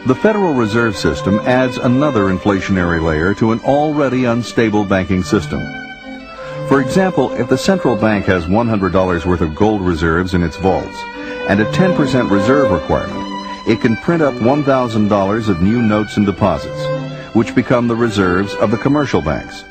The Federal Reserve System adds another inflationary layer to an already unstable banking system. For example, if the central bank has $100 worth of gold reserves in its vaults and a 10% reserve requirement, it can print up $1,000 of new notes and deposits, which become the reserves of the commercial banks.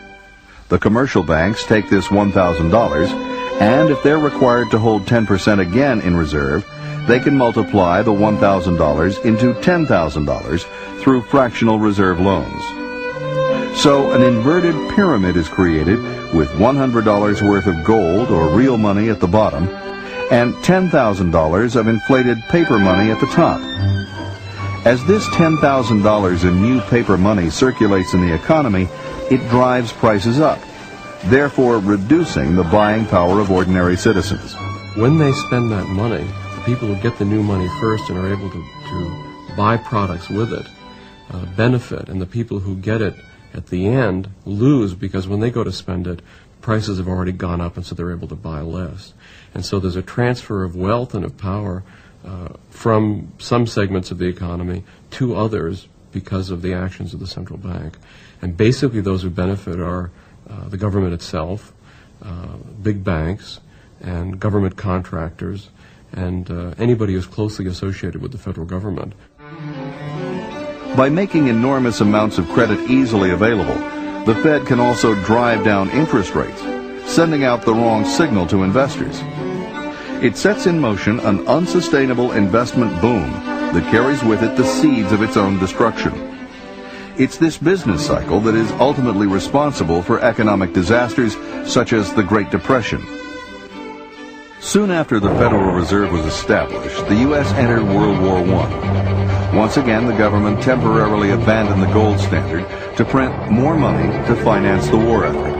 The commercial banks take this $1,000, and if they're required to hold 10% again in reserve, they can multiply the $1,000 into $10,000 through fractional reserve loans. So an inverted pyramid is created with $100 worth of gold or real money at the bottom and $10,000 of inflated paper money at the top. As this $10,000 in new paper money circulates in the economy, it drives prices up, therefore reducing the buying power of ordinary citizens. When they spend that money, the people who get the new money first and are able to buy products with it benefit, and the people who get it at the end lose, because when they go to spend it, prices have already gone up, and so they're able to buy less. And so there's a transfer of wealth and of power from some segments of the economy to others because of the actions of the central bank. And basically those who benefit are the government itself, big banks, and government contractors, and anybody who's closely associated with the federal government. By making enormous amounts of credit easily available, the Fed can also drive down interest rates, sending out the wrong signal to investors. It sets in motion an unsustainable investment boom that carries with it the seeds of its own destruction. It's this business cycle that is ultimately responsible for economic disasters such as the Great Depression. Soon after the Federal Reserve was established, the U.S. entered World War I. Once again, the government temporarily abandoned the gold standard to print more money to finance the war effort.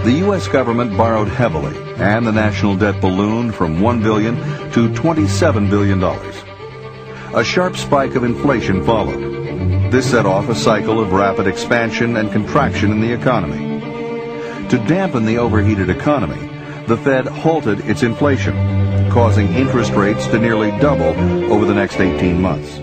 The U.S. government borrowed heavily, and the national debt ballooned from $1 billion to $27 billion. A sharp spike of inflation followed. This set off a cycle of rapid expansion and contraction in the economy. To dampen the overheated economy, the Fed halted its inflation, causing interest rates to nearly double over the next 18 months.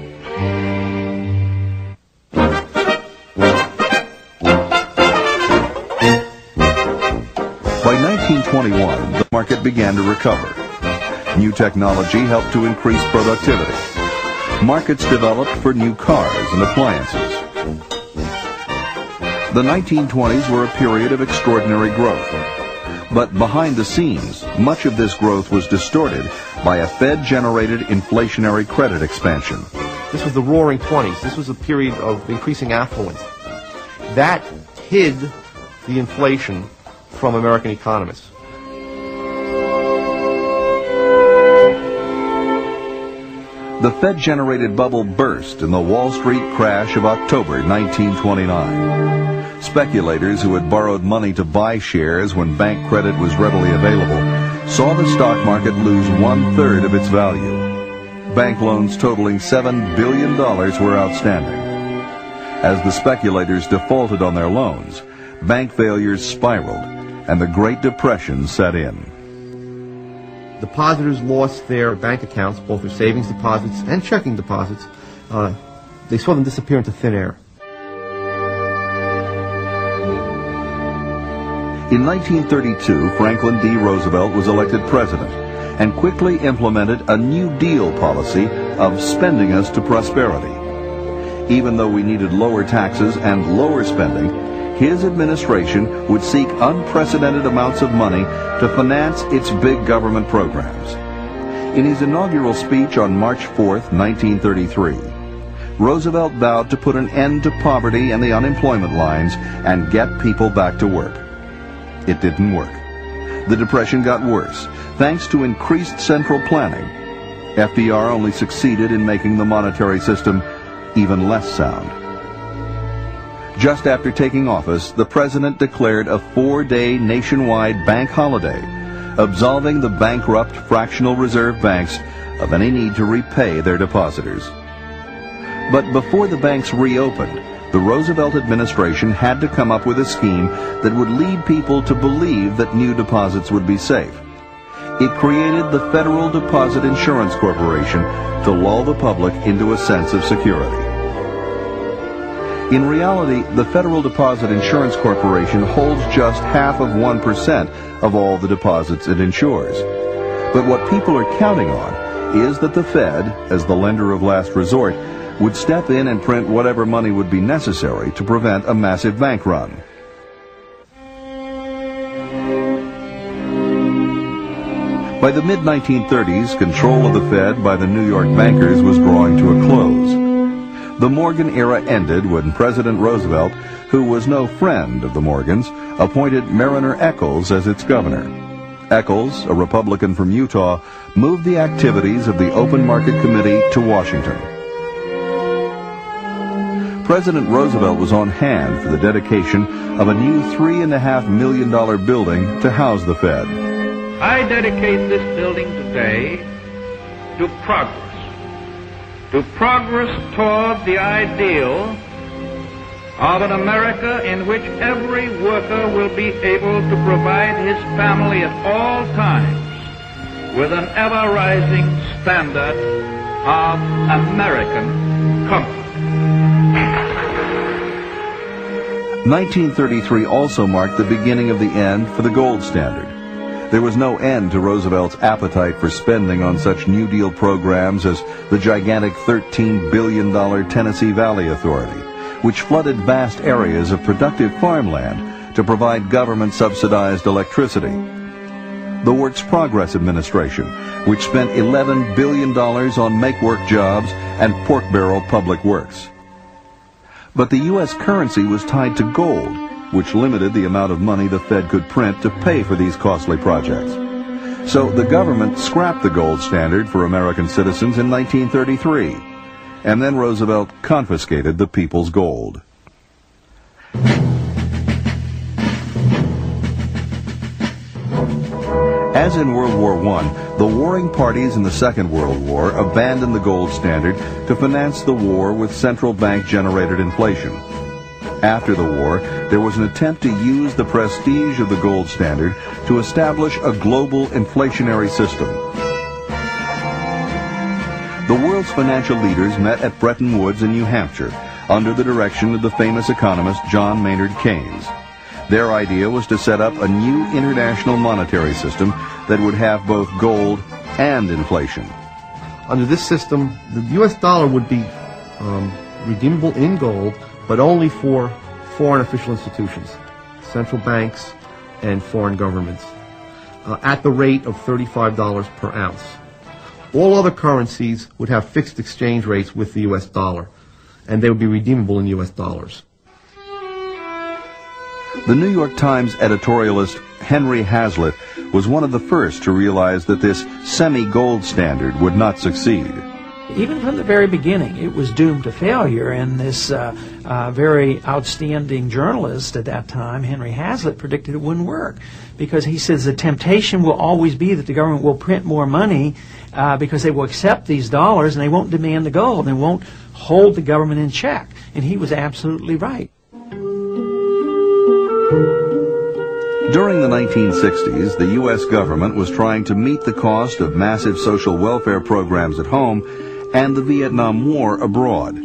By 1921, the market began to recover. New technology helped to increase productivity. Markets developed for new cars and appliances. The 1920s were a period of extraordinary growth. But behind the scenes, much of this growth was distorted by a Fed-generated inflationary credit expansion. This was the roaring 20s. This was a period of increasing affluence. That hid the inflation from American economists. The Fed-generated bubble burst in the Wall Street crash of October 1929. Speculators who had borrowed money to buy shares when bank credit was readily available saw the stock market lose 1/3 of its value. Bank loans totaling $7 billion were outstanding. As the speculators defaulted on their loans, bank failures spiraled and the Great Depression set in. Depositors lost their bank accounts, both their savings deposits and checking deposits. They saw them disappear into thin air. In 1932, Franklin D. Roosevelt was elected president and quickly implemented a New Deal policy of spending us to prosperity. Even though we needed lower taxes and lower spending, his administration would seek unprecedented amounts of money to finance its big government programs. In his inaugural speech on March 4th, 1933, Roosevelt vowed to put an end to poverty and the unemployment lines and get people back to work. It didn't work. The Depression got worse, thanks to increased central planning. FDR only succeeded in making the monetary system even less sound. Just after taking office, the president declared a 4-day nationwide bank holiday, absolving the bankrupt fractional reserve banks of any need to repay their depositors. But before the banks reopened, the Roosevelt administration had to come up with a scheme that would lead people to believe that new deposits would be safe. It created the Federal Deposit Insurance Corporation to lull the public into a sense of security. In reality, the Federal Deposit Insurance Corporation holds just half of 1% of all the deposits it insures. But what people are counting on is that the Fed, as the lender of last resort, would step in and print whatever money would be necessary to prevent a massive bank run. By the mid-1930s, control of the Fed by the New York bankers was drawing to a close. The Morgan era ended when President Roosevelt, who was no friend of the Morgans, appointed Mariner Eccles as its governor. Eccles, a Republican from Utah, moved the activities of the Open Market Committee to Washington. President Roosevelt was on hand for the dedication of a new $3.5 million building to house the Fed. I dedicate this building today to progress toward the ideal of an America in which every worker will be able to provide his family at all times with an ever-rising standard of American comfort. 1933 also marked the beginning of the end for the gold standard. There was no end to Roosevelt's appetite for spending on such New Deal programs as the gigantic $13 billion Tennessee Valley Authority, which flooded vast areas of productive farmland to provide government-subsidized electricity. The Works Progress Administration, which spent $11 billion on make-work jobs and pork-barrel public works. But the U.S. currency was tied to gold, which limited the amount of money the Fed could print to pay for these costly projects. So the government scrapped the gold standard for American citizens in 1933, and then Roosevelt confiscated the people's gold. As in World War I, the warring parties in the Second World War abandoned the gold standard to finance the war with central bank-generated inflation. After the war, there was an attempt to use the prestige of the gold standard to establish a global inflationary system. The world's financial leaders met at Bretton Woods in New Hampshire under the direction of the famous economist John Maynard Keynes. Their idea was to set up a new international monetary system that would have both gold and inflation. Under this system, the U.S. dollar would be redeemable in gold, but only for foreign official institutions, central banks and foreign governments, at the rate of $35 per ounce. All other currencies would have fixed exchange rates with the U.S. dollar, and they would be redeemable in U.S. dollars. The New York Times editorialist Henry Hazlitt was one of the first to realize that this semi-gold standard would not succeed. Even from the very beginning, it was doomed to failure, and this very outstanding journalist at that time, Henry Hazlitt, predicted it wouldn't work, because he says the temptation will always be that the government will print more money because they will accept these dollars and they won't demand the gold, and they won't hold the government in check. And he was absolutely right. During the 1960s, the U.S. government was trying to meet the cost of massive social welfare programs at home and the Vietnam War abroad.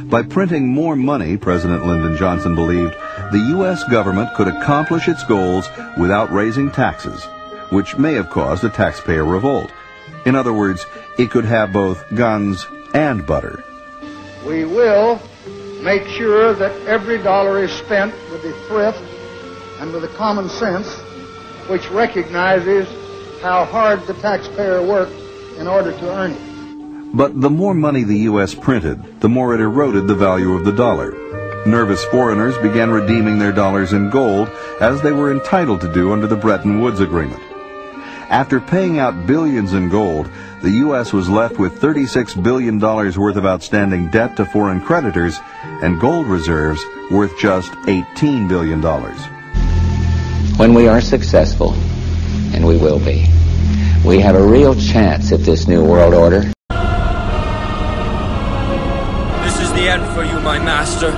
By printing more money, President Lyndon Johnson believed, the U.S. government could accomplish its goals without raising taxes, which may have caused a taxpayer revolt. In other words, it could have both guns and butter. We will make sure that every dollar is spent with the thrift and with the common sense which recognizes how hard the taxpayer worked in order to earn it. But the more money the U.S. printed, the more it eroded the value of the dollar. Nervous foreigners began redeeming their dollars in gold, as they were entitled to do under the Bretton Woods Agreement. After paying out billions in gold, the U.S. was left with $36 billion worth of outstanding debt to foreign creditors and gold reserves worth just $18 billion. When we are successful, and we will be, we have a real chance at this new world order. This is the end for you, my master.